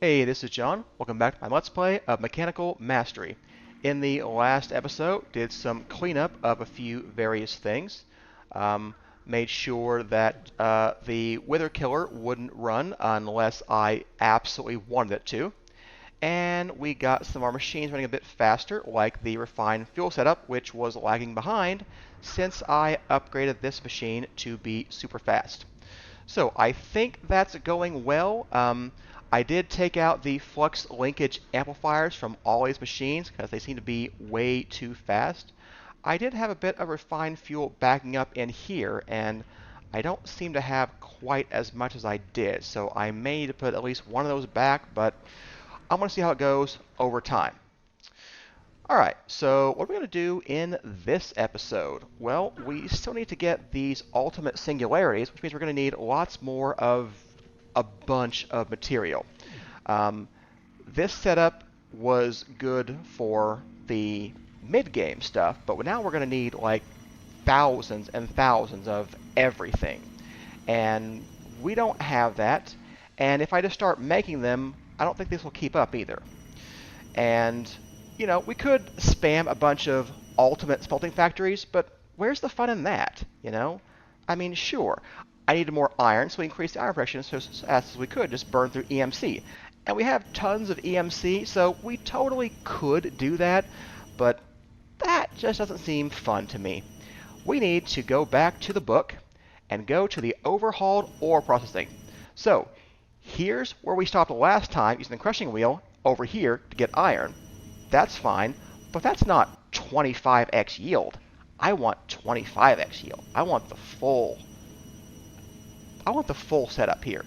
Hey, this is John. Welcome back to my Let's Play of Mechanical Mastery. In the last episode, did some cleanup of a few various things. Um, Made sure that the Wither Killer wouldn't run unless I absolutely wanted it to. And we got some of our machines running a bit faster, like the refined fuel setup, which was lagging behind since I upgraded this machine to be super fast. So I think that's going well. I did take out the flux linkage amplifiers from all these machines because they seem to be way too fast. I did have a bit of refined fuel backing up in here, and I don't seem to have quite as much as I did, so I may need to put at least one of those back, but I'm going to see how it goes over time. Alright, so what are we going to do in this episode? Well, we still need to get these ultimate singularities, which means we're going to need lots more of a bunch of material. This setup was good for the mid-game stuff, but now we're going to need like thousands and thousands of everything. And we don't have that, and if I just start making them, I don't think this will keep up either. And we could spam a bunch of ultimate smelting factories, but where's the fun in that? I mean, sure, I needed more iron, so we increased the iron production as fast as we could, just burn through EMC. And we have tons of EMC, so we totally could do that, but that just doesn't seem fun to me. We need to go back to the book and go to the overhauled ore processing. So, here's where we stopped last time using the crushing wheel over here to get iron. That's fine, but that's not 25x yield. I want 25x yield. I want the full setup here.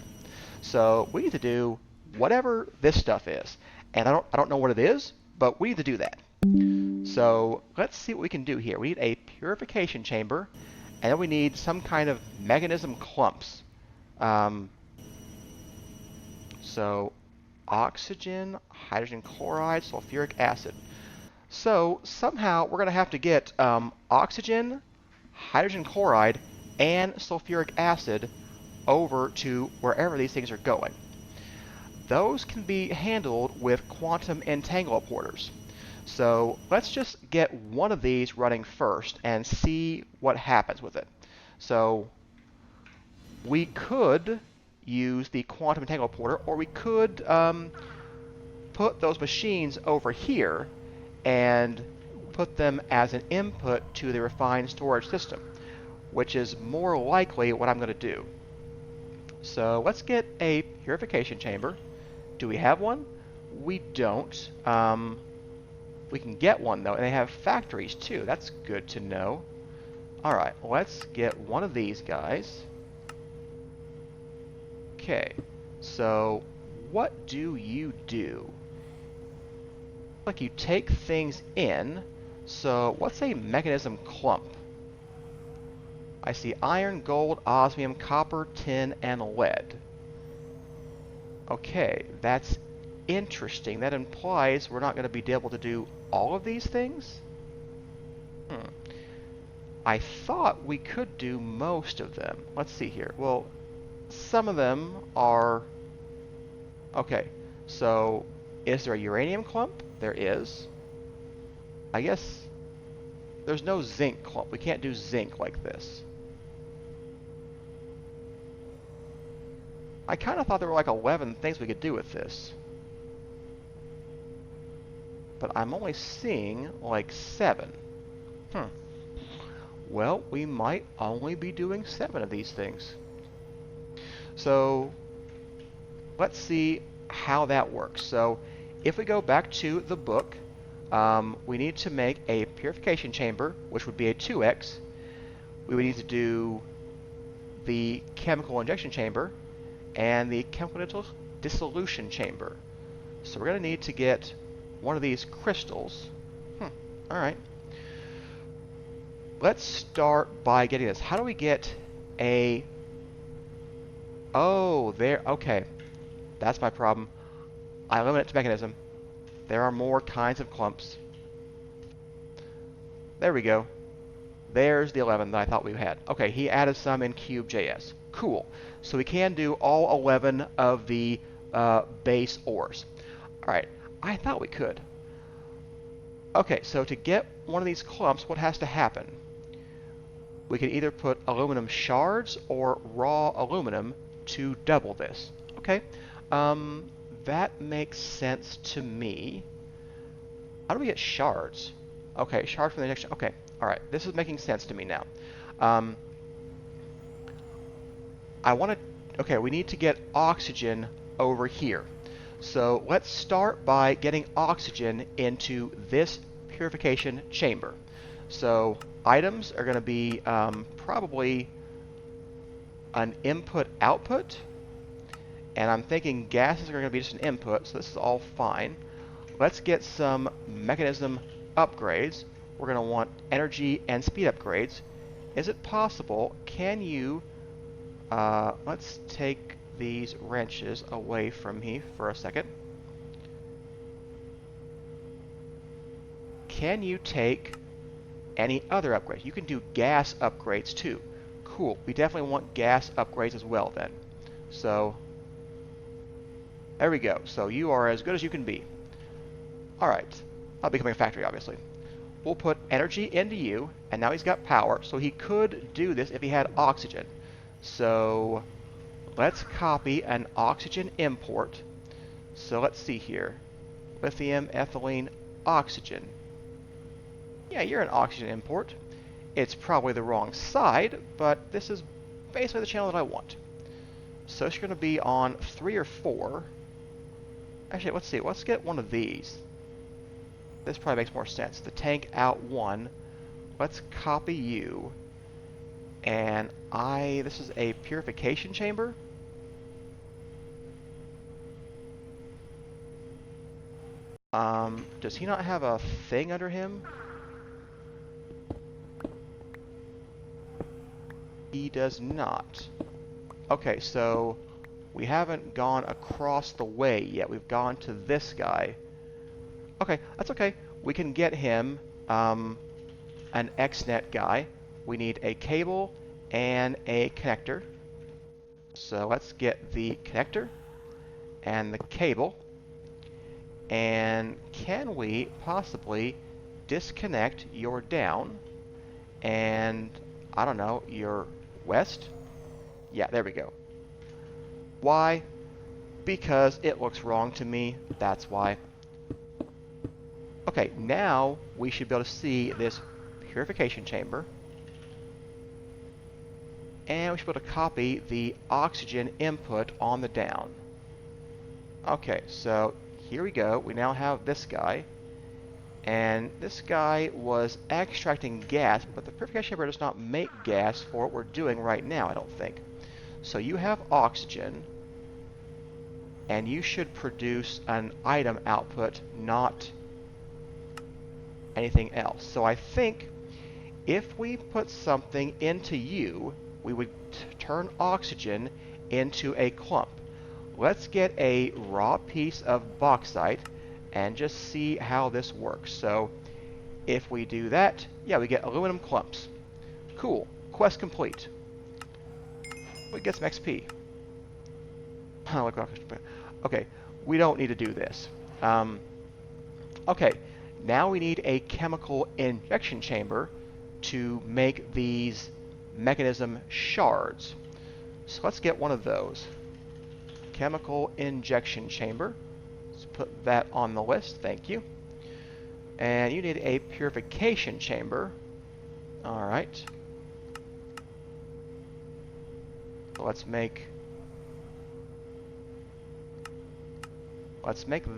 So we need to do whatever this stuff is. And I don't know what it is, but we need to do that. So let's see what we can do here. We need a purification chamber, and then we need some kind of mechanism clumps. So oxygen, hydrogen chloride, sulfuric acid. So somehow we're going to have to get oxygen, hydrogen chloride, and sulfuric acid over to wherever these things are going. Those can be handled with quantum entanglement porters. So let's just get one of these running first and see what happens with it. So we could use the quantum entanglement porter, or we could put those machines over here and put them as an input to the refined storage system, which is more likely what I'm going to do. So let's get a purification chamber. Do we have one? We don't. We can get one though, and they have factories too. That's good to know. Alright, let's get one of these guys. Okay, so what do you do? Like you take things in. So what's a mechanism clump? I see iron, gold, osmium, copper, tin, and lead. Okay, that's interesting. That implies we're not going to be able to do all of these things? I thought we could do most of them. Let's see here. Well, some of them are... Okay, so is there a uranium clump? There is. I guess there's no zinc clump. We can't do zinc like this. I kind of thought there were like 11 things we could do with this. But I'm only seeing like 7. Well, we might only be doing 7 of these things. So let's see how that works. So if we go back to the book, we need to make a purification chamber, which would be a 2x. We would need to do the chemical injection chamber and the chemical dissolution chamber. So we're going to need to get one of these crystals. Alright. Let's start by getting this. How do we get a... Oh, there... Okay. That's my problem. I limit it to mechanism. There are more kinds of clumps. There we go. There's the 11 that I thought we had. Okay, he added some in Cube.js. Cool. So we can do all 11 of the base ores. Alright, I thought we could. Okay, so to get one of these clumps, what has to happen? We can either put aluminum shards or raw aluminum to double this. Okay, that makes sense to me. How do we get shards? Okay, shard from the injection. Okay, alright, this is making sense to me now. I want to... Okay, we need to get oxygen over here. So let's start by getting oxygen into this purification chamber. So items are going to be probably an input-output. And I'm thinking gases are going to be just an input, so this is all fine. Let's get some mechanism upgrades. We're going to want energy and speed upgrades. Is it possible, can you... let's take these wrenches away from me for a second. Can you take any other upgrades? You can do gas upgrades too. Cool. We definitely want gas upgrades as well then. So, there we go. So you are as good as you can be. Alright. Not becoming a factory, obviously. We'll put energy into you, and now he's got power, so he could do this if he had oxygen. So, let's copy an oxygen import. So let's see here. Lithium, ethylene, oxygen. Yeah, you're an oxygen import. It's probably the wrong side, but this is basically the channel that I want. So it's going to be on 3 or 4. Actually, let's see. Let's get one of these. This probably makes more sense. The tank out 1. Let's copy you. And this is a purification chamber. Does he not have a thing under him? He does not. Okay, so we haven't gone across the way yet. We've gone to this guy. Okay, that's okay. We can get him an XNet guy. We need a cable and a connector. So let's get the connector and the cable. And can we possibly disconnect your down and, I don't know, your west? Yeah, there we go. Why? Because it looks wrong to me. That's why. Okay, now we should be able to see this purification chamber. And we should be able to copy the oxygen input on the down. Okay, so here we go. We now have this guy. And this guy was extracting gas, but the purification chamber does not make gas for what we're doing right now, I don't think. So you have oxygen, and you should produce an item output, not anything else. So I think if we put something into you, we would turn oxygen into a clump. Let's get a raw piece of bauxite and just see how this works. So if we do that, yeah, we get aluminum clumps. Cool. Quest complete. We get some XP. Okay, we don't need to do this. Okay, now we need a chemical injection chamber to make these mechanism shards. So let's get one of those. Chemical injection chamber. Let's put that on the list. Thank you. And you need a purification chamber. Alright. So let's make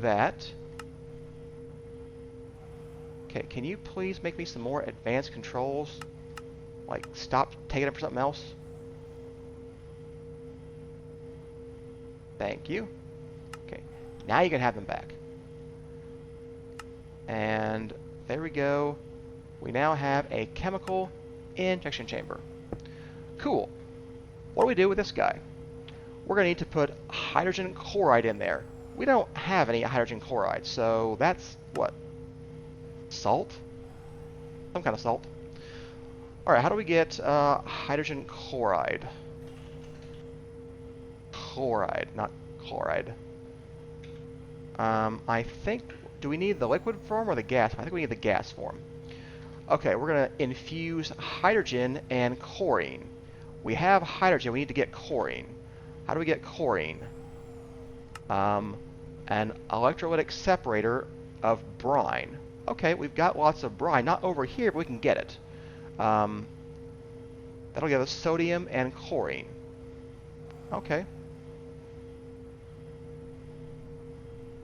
that. Okay, can you please make me some more advanced controls? Like, stop taking it for something else? Thank you. Okay, now you can have them back. And there we go. We now have a chemical injection chamber. Cool. What do we do with this guy? We're going to need to put hydrogen chloride in there. We don't have any hydrogen chloride, so that's what? Salt? Some kind of salt. Alright, how do we get hydrogen chloride? Chloride, not chloride. I think, do we need the liquid form or the gas? I think we need the gas form. Okay, we're going to infuse hydrogen and chlorine. We have hydrogen, we need to get chlorine. How do we get chlorine? An electrolytic separator of brine. Okay, we've got lots of brine. Not over here, but we can get it. That'll give us sodium and chlorine. Okay.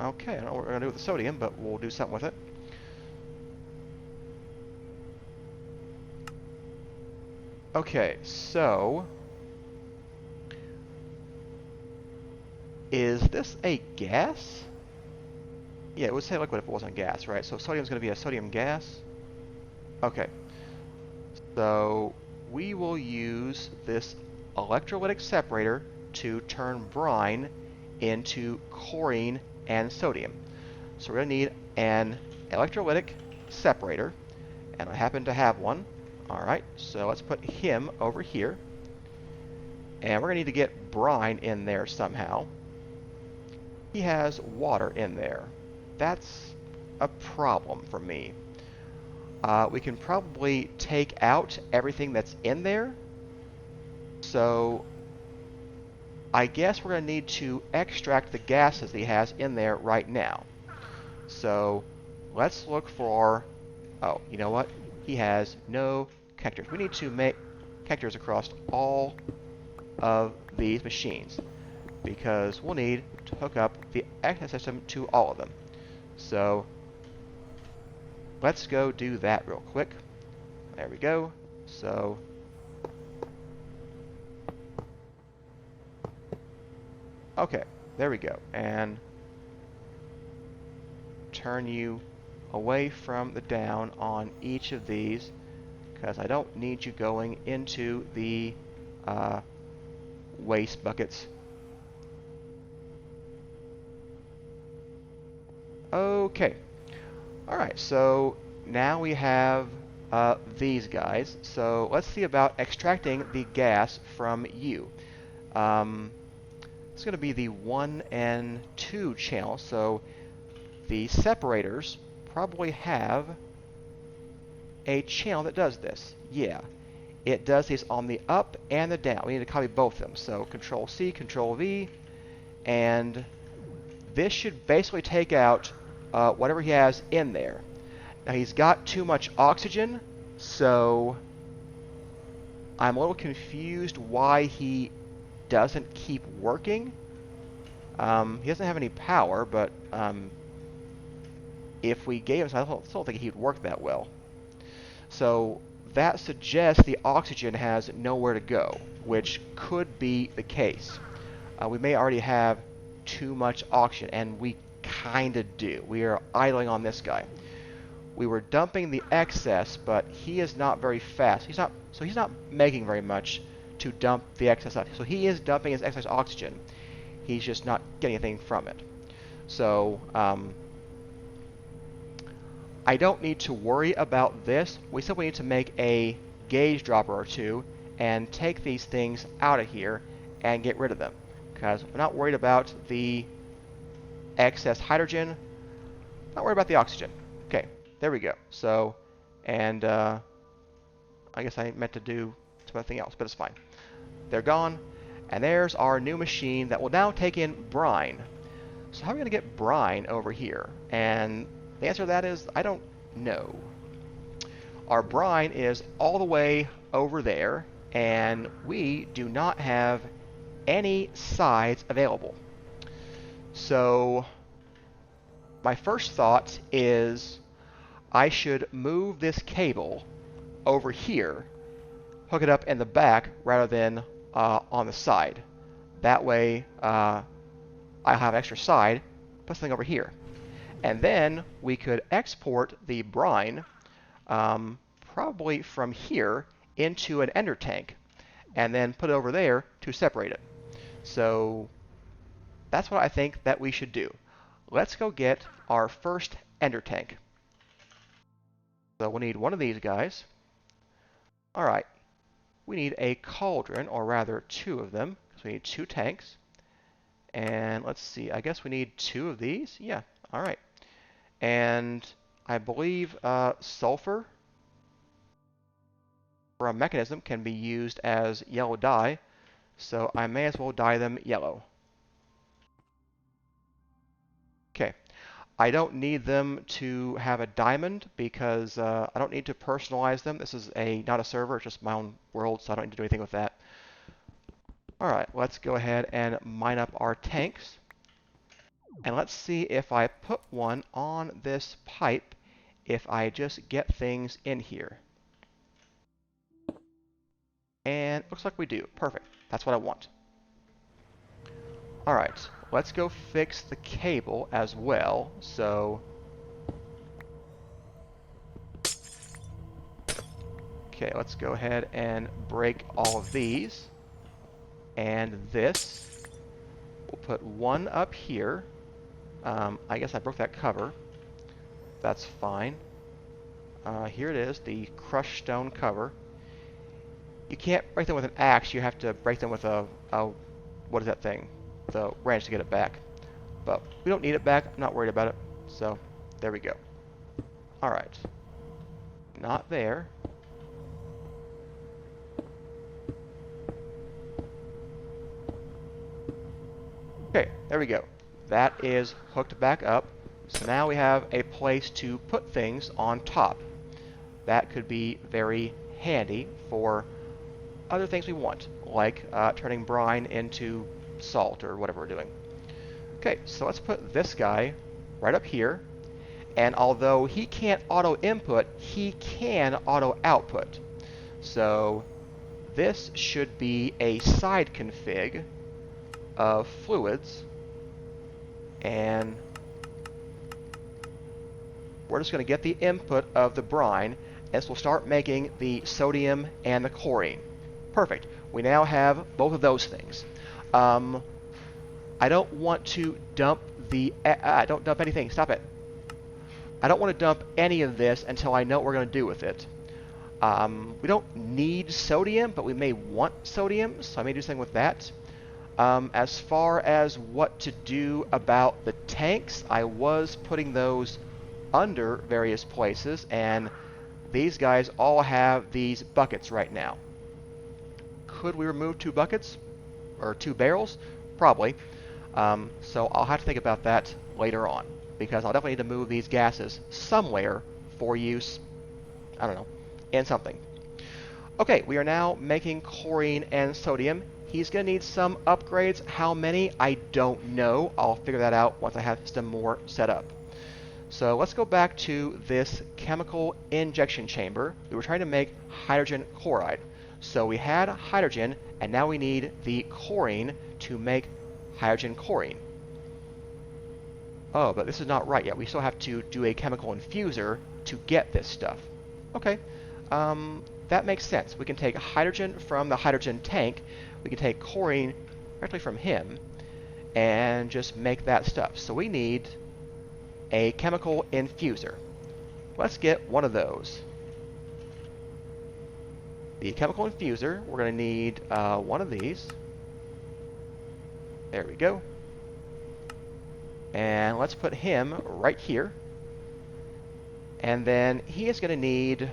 Okay, I don't know what we're going to do with the sodium, but we'll do something with it. Okay, so is this a gas? Yeah, it would say liquid if it wasn't gas, right? So sodium's going to be a sodium gas. Okay, so we will use this electrolytic separator to turn brine into chlorine and sodium. So we're going to need an electrolytic separator, and I happen to have one. Alright, so let's put him over here. And we're going to need to get brine in there somehow. He has water in there. That's a problem for me. We can probably take out everything that's in there. So I guess we're going to need to extract the gases that he has in there right now. So let's look for, oh, you know what? He has no connectors. We need to make connectors across all of these machines because we'll need to hook up the access system to all of them. So let's go do that real quick. There we go. So okay, there we go. And turn you away from the down on each of these because I don't need you going into the waste buckets. Okay. Alright, so now we have these guys. So let's see about extracting the gas from you. It's going to be the 1 and 2 channel, so the separators probably have a channel that does this. Yeah, it does these on the up and the down. We need to copy both of them. So Control C, Control V, and this should basically take out whatever he has in there. Now he's got too much oxygen, so I'm a little confused why he doesn't keep working. He doesn't have any power, but if we gave him some, I still don't think he'd work that well. So that suggests the oxygen has nowhere to go, which could be the case. We may already have too much oxygen, and we kind of do. We are idling on this guy. We were dumping the excess, but he is not very fast. He's not making very much to dump the excess up. So he is dumping his excess oxygen. He's just not getting anything from it. So I don't need to worry about this. We simply need to make a gauge dropper or two and take these things out of here and get rid of them. Because I'm not worried about the excess hydrogen. Not worried about the oxygen. Okay, there we go. So, and I guess I meant to do something else, but it's fine. They're gone. And there's our new machine that will now take in brine. So how are we going to get brine over here? And the answer to that is, I don't know. Our brine is all the way over there, and we do not have any sides available. So my first thought is I should move this cable over here, hook it up in the back rather than on the side. That way I'll have extra side, put something over here. And then we could export the brine probably from here into an ender tank and then put it over there to separate it. So that's what I think that we should do. Let's go get our first ender tank. So we'll need one of these guys. All right. We need a cauldron, or rather two of them, because we need two tanks. And let's see, I guess we need 2 of these. Yeah, all right. And I believe sulfur for a mechanism can be used as yellow dye, so I may as well dye them yellow. Okay. I don't need them to have a diamond because I don't need to personalize them. This is not a server, it's just my own world, so I don't need to do anything with that. Alright, let's go ahead and mine up our tanks. And let's see if I put one on this pipe, if I just get things in here. And it looks like we do. Perfect. That's what I want. Alright, let's go fix the cable as well. So, okay, let's go ahead and break all of these. And this, we'll put one up here. I guess I broke that cover. That's fine. Here it is, the crushed stone cover. You can't break them with an axe, you have to break them with a what is that thing? The wrench to get it back. But we don't need it back, I'm not worried about it. So, there we go. Alright. Not there. Okay, there we go. That is hooked back up. So now we have a place to put things on top. That could be very handy for other things we want, like turning brine into salt or whatever we're doing. Okay, so let's put this guy right up here. And although he can't auto-input, he can auto-output. So this should be a side config of fluids. And we're just going to get the input of the brine. This will start making the sodium and the chlorine. Perfect. We now have both of those things. I don't want to dump don't dump anything. Stop it. I don't want to dump any of this until I know what we're going to do with it. We don't need sodium, but we may want sodium, so I may do something with that. As far as what to do about the tanks, I was putting those under various places, and these guys all have these buckets right now. Could we remove 2 buckets? Or 2 barrels? Probably. So I'll have to think about that later on, because I'll definitely need to move these gases somewhere for use, I don't know, in something. Okay, we are now making chlorine and sodium. He's going to need some upgrades. How many? I don't know. I'll figure that out once I have some more set up. So let's go back to this chemical injection chamber. We were trying to make hydrogen chloride. So we had hydrogen, and now we need the chlorine to make hydrogen chlorine. Oh, but this is not right yet. We still have to do a chemical infuser to get this stuff. Okay, that makes sense. We can take hydrogen from the hydrogen tank. We can take chlorine directly from him and just make that stuff. So we need a chemical infuser. Let's get one of those. The chemical infuser, we're going to need one of these. There we go. And let's put him right here. And then he is going to need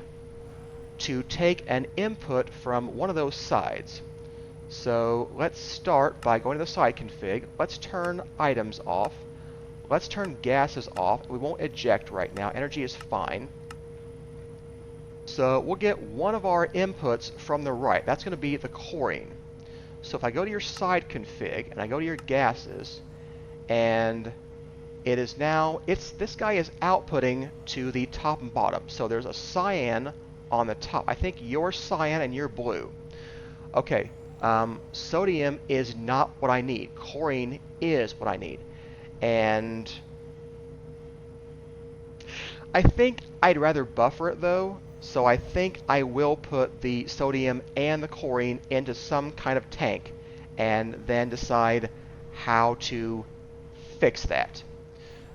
to take an input from one of those sides. So let's start by going to the side config. Let's turn items off. Let's turn gases off. We won't eject right now. Energy is fine. So we'll get one of our inputs from the right. That's going to be the chlorine. So if I go to your side config and I go to your gases, and it is now, this guy is outputting to the top and bottom. So there's a cyan on the top. I think you're cyan and you're blue. Okay, sodium is not what I need. Chlorine is what I need. And I think I'd rather buffer it though. So I think I will put the sodium and the chlorine into some kind of tank and then decide how to fix that.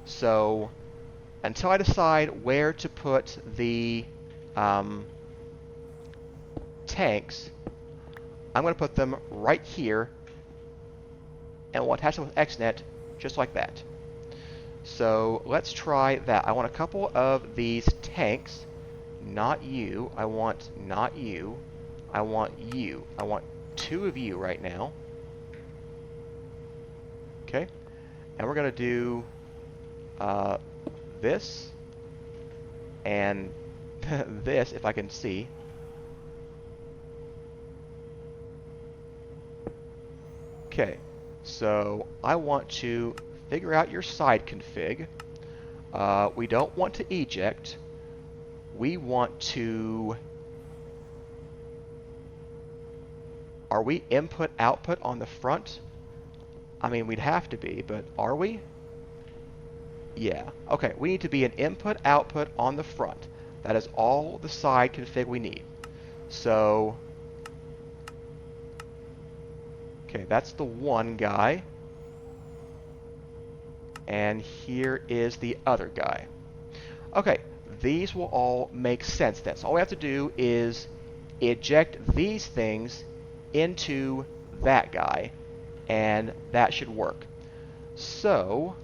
So until I decide where to put the tanks, I'm going to put them right here, and we'll attach them with XNet just like that. So let's try that. I want a couple of these tanks. Not you. I want not you. I want you. I want 2 of you right now. Okay. And we're going to do this and this, if I can see. Okay. So I want to figure out your side config. We don't want to eject. We want to... Are we input output on the front? I mean, we'd have to be, but are we? Yeah. Okay, we need to be an input output on the front. That is all the side config we need. So, okay, that's the one guy. And here is the other guy. Okay, these will all make sense then. So all we have to do is eject these things into that guy, and that should work. So,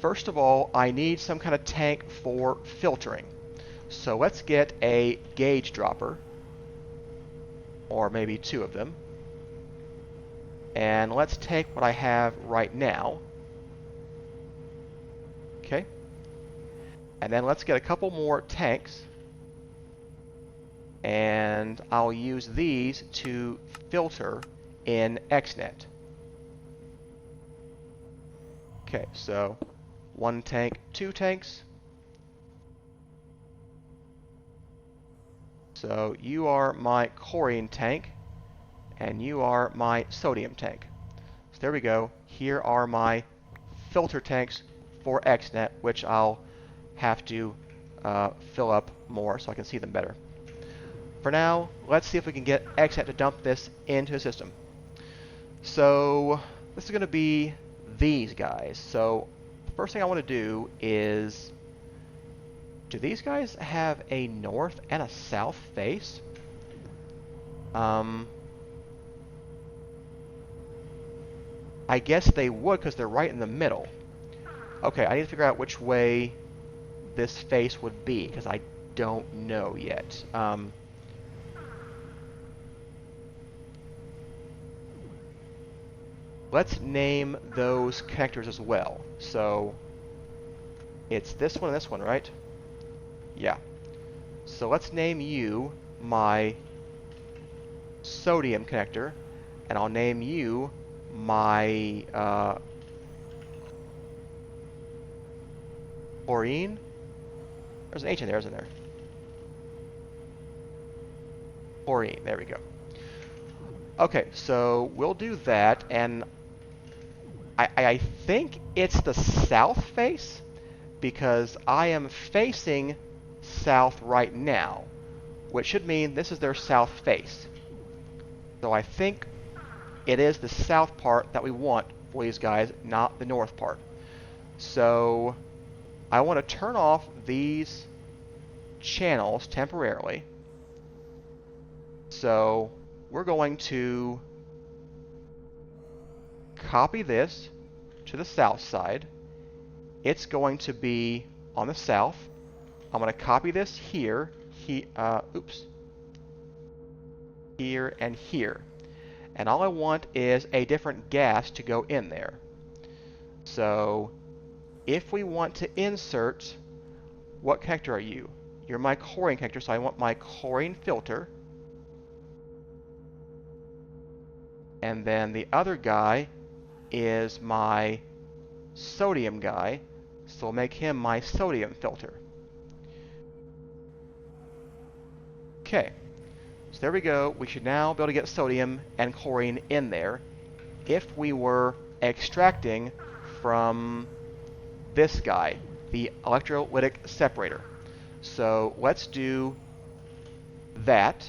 first of all, I need some kind of tank for filtering. So let's get a gauge dropper, or maybe 2 of them. And let's take what I have right now. Okay. And then let's get a couple more tanks. And I'll use these to filter in XNet. Okay, so 1 tank, 2 tanks. So you are my chlorine tank, and you are my sodium tank. So there we go. Here are my filter tanks for XNet, which I'll have to fill up more so I can see them better. For now, let's see if we can get XNet to dump this into the system. So this is going to be these guys. So the first thing I want to do is, do these guys have a north and a south face? I guess they would because they're right in the middle. Okay, I need to figure out which way this face would be because I don't know yet. Let's name those connectors as well. So it's this one and this one, right? Yeah. So let's name you my sodium connector, and I'll name you my chlorine. There's an H in there, isn't there? Chlorine, there we go. Okay, so we'll do that, and I think it's the south face, because I am facing south right now, which should mean this is their south face. So I think it is the south part that we want for these guys, not the north part. So I want to turn off these channels temporarily. So we're going to copy this to the south side. It's going to be on the south. I'm going to copy this here, here and here. And all I want is a different gas to go in there. So if we want to insert, what connector are you? You're my chlorine connector, so I want my chlorine filter. And then the other guy is my sodium guy, so I'll make him my sodium filter. Okay, so there we go. We should now be able to get sodium and chlorine in there if we were extracting from this guy, the electrolytic separator. So let's do that.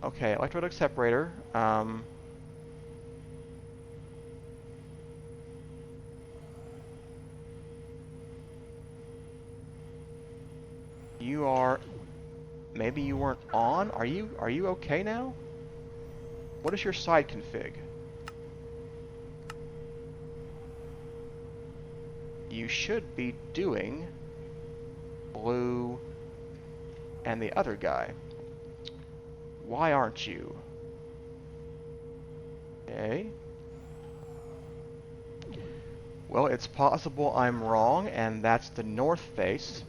Okay, electrolytic separator. You are, maybe you weren't on. Are you okay now? What is your side config? You should be doing blue and the other guy. Why aren't you? Okay. Well, it's possible I'm wrong, and that's the north face.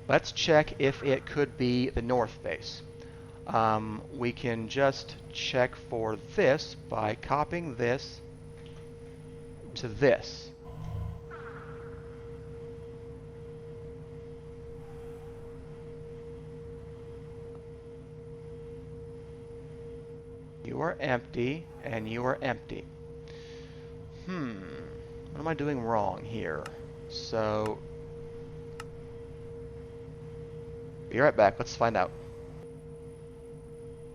Let's check if it could be the north face. We can just check for this by copying this to this. You are empty, and you are empty. What am I doing wrong here? So, be right back. Let's find out.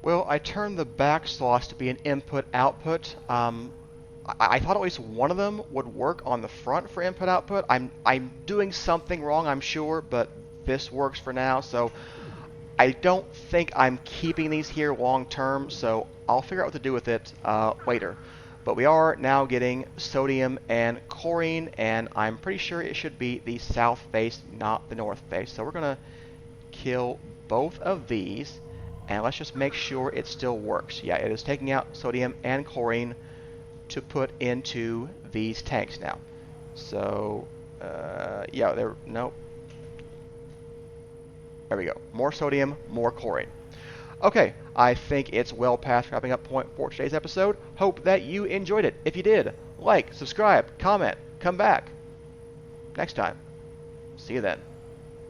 Well, I turned the back slots to be an input-output. I thought at least one of them would work on the front for input-output. I'm doing something wrong, I'm sure, but this works for now. So I don't think I'm keeping these here long term, so I'll figure out what to do with it later. But we are now getting sodium and chlorine, and I'm pretty sure it should be the south face, not the north face. So we're going to kill both of these, and let's just make sure it still works. Yeah, it is taking out sodium and chlorine to put into these tanks now. So, yeah, nope. There we go. More sodium, more chlorine. Okay, I think it's well past wrapping up point for today's episode. Hope that you enjoyed it. If you did, like, subscribe, comment, come back next time. See you then.